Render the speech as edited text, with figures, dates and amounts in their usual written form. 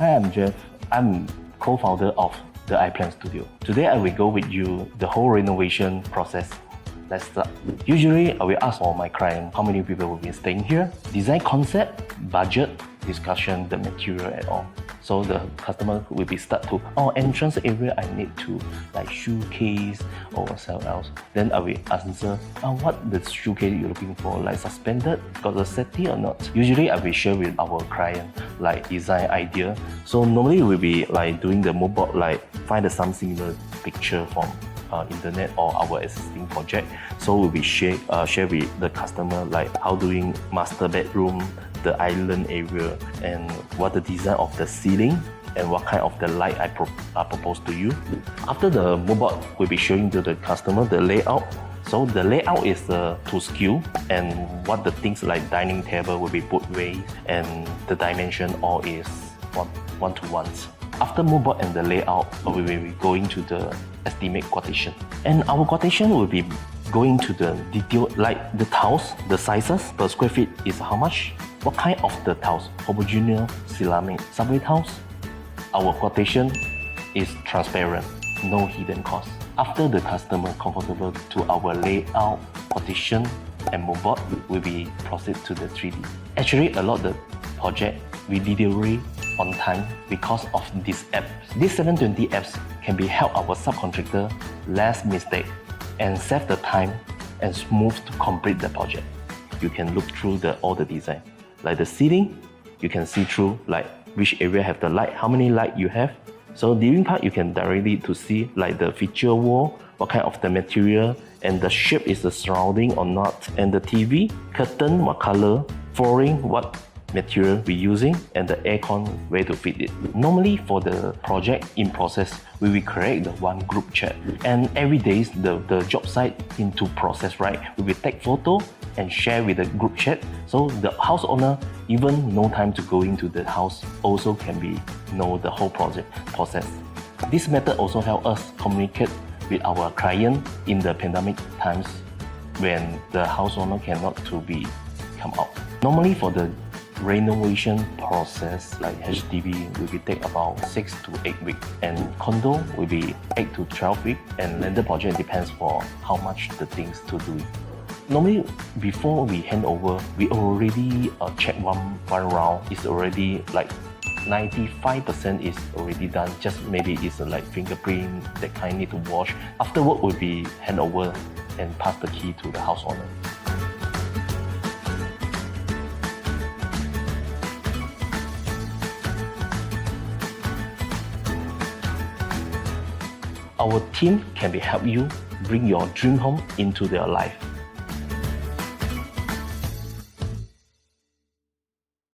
Hi, I'm Jeff. I'm co-founder of TheIPlanStudio. Today I will go with you the whole renovation process. Let's start. Usually I will ask all my clients how many people will be staying here, design concept, budget, discussion, the material and all. So the customer will be start to, entrance area I need to like showcase or something else. Then I will answer, what the showcase you're looking for, like suspended, got the settee or not. Usually I will share with our client like design idea. So normally we'll be like doing the mood board, like find some similar picture from internet or our existing project. So we'll be share with the customer like how doing master bedroom, the island area, and what the design of the ceiling and what kind of the light I propose to you. After the mood board, we'll be showing to the customer the layout. So the layout is to scale and what the things like dining table will be put way and the dimension all is one to ones. After mood board and the layout, we will be going to the estimate quotation. And our quotation will be going to the detail like the tiles, the sizes per square feet is how much, what kind of the tiles, homogeneous, ceramic, subway tiles. Our quotation is transparent, no hidden cost. After the customer comfortable to our layout, quotation and mood board, we will proceed to the 3D. Actually, a lot of the project we deliver on time because of this app. These 720 apps can be help our subcontractor less mistake and save the time and smooth to complete the project. You can look through all the design. Like the ceiling, you can see through like which area have the light, how many light you have. So living part, you can directly to see like the feature wall, what kind of the material and the shape is the surrounding or not. And the TV, curtain, what color, flooring, what material we're using, and the aircon, where to fit it. Normally for the project in process, we will create the one group chat. And every day, the job site into process, right? We will take photo and share with the group chat. So the house owner, even no time to go into the house, also can be know the whole project process. This method also help us communicate with our client in the pandemic times when the house owner cannot to be come out. Normally for the renovation process like HDB will be take about 6 to 8 weeks and condo will be 8 to 12 weeks and landed project depends for how much the things to do. Normally before we hand over, we already check one round. It's already like 95% is already done. Just maybe it's like fingerprint that kind need to wash. Afterward will be hand over and pass the key to the house owner. Our team can be help you bring your dream home into their life.